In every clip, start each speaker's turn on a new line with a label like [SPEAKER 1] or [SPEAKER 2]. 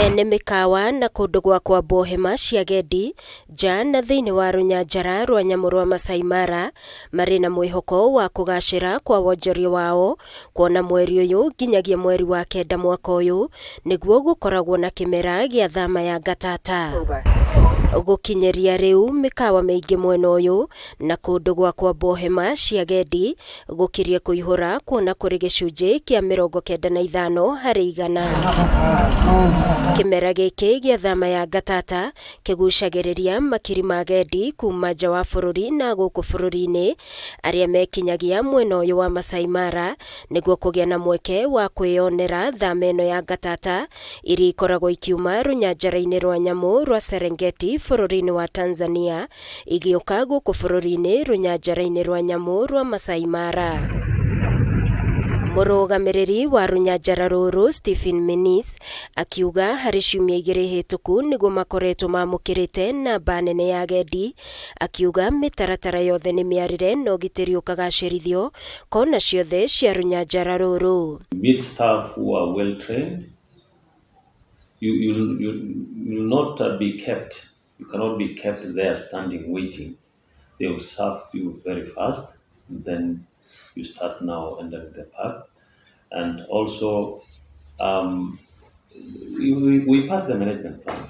[SPEAKER 1] Ene mikawa na kundu gwa kwambwo hema cia gendi nja na thiini wa runyanjara rwa nyamu rwa Masai Mara mari na mwihoko wa kugacira kwa wonjoria wao kuona mweri uyu nginyagia mweri wa kenda mwaka uyu niguo gukoragwo na kimera gia thama ya ngatata. Gukinyeria riu mikawa meingi mwena uyu na kundu gwa kwambwo hema cia gendi gukirie kuihura kuona kuri gicunji kia 95 hari igana. Kimera giki gia thama ya ngatata kigucagiriria makiri ma gendi kuma nja wa bururi na guku bururi-ini aria mekinyagia mwena uyu wa Masai Mara niguo kugia na mweke wa kwionera thama ino ya ngatata iria ikoragwo ikiuma runyanjara-ini rwa nyamu rwa Serengeti bururi-ini wa Tanzania igioka guku bururi-ini runyanjara-ini rwa nyamu rwa Masai Mara. Murugamiriri wa runyanjara ruru Stephen Menis akiuga hari ciumia igiri hituku niguo makoretwo mamukirite namba nene ya gendi, akiuga mitaratara yothe ni miarire na ugitiri ukagacirithio kona ciothe cia runyanjara ruru.
[SPEAKER 2] Meet staff who are well trained. You not be kept. You cannot be kept there standing waiting. They will serve you very fast. Then you start now entering the park. And also, we passed the management plan,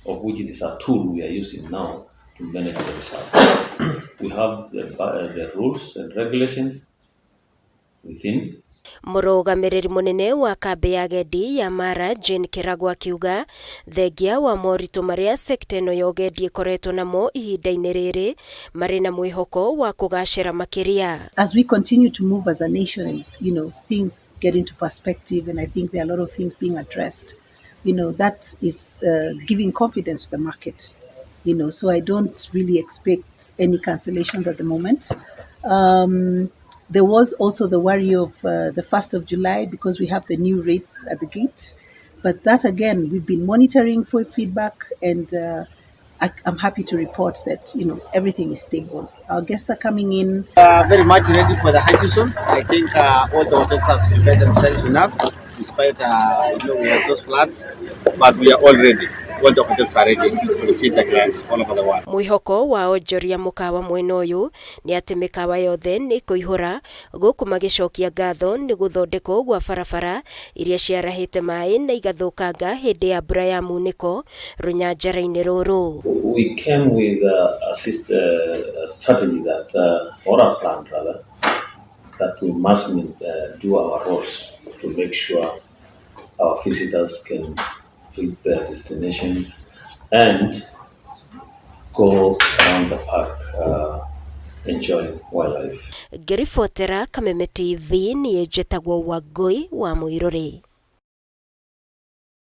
[SPEAKER 2] of which it is a tool we are using now to manage the reserve. We have the rules and regulations within.
[SPEAKER 1] Murugamiriri munene wa kambi ya gendi ya Mara Jane Kiragwa akiuga thengia wa moritu maria sekta ino ya gendi ikoretwo namo ihinda-ini riri mari na mwihoko wa kugacira makiria.
[SPEAKER 3] As we continue to move as a nation and things get into perspective, and I think there are a lot of things being addressed, that is giving confidence to the market, so I don't really expect any cancellations at the moment. There was also the worry of the 1st of July because we have the new rates at the gate. But that again, we've been monitoring for feedback, and I'm happy to report that everything is stable. Our guests are coming in.
[SPEAKER 4] Very much ready for the high season. I think all the hotels have prepared themselves enough, despite we have those floods, but we are all ready. All the hotels are ready to receive the clients all over the world.
[SPEAKER 1] Mwihoko wa onjoria mukawa mwena uyu ni ati mikawa yothe ni kuihura guku magicokia ngatho ni guthondekwo gwa barabara iria ciarahite mai na igathukanga hindi ya mbura ya muniko runyanjara-ini ruru.
[SPEAKER 2] We came with a strategy that or a plan rather that we must do our roles to make sure our visitors can reach their destinations and go around the park enjoying wildlife.
[SPEAKER 1] Ngiribotera Kameme TV ni njitagwo Wangui wa Muiruri.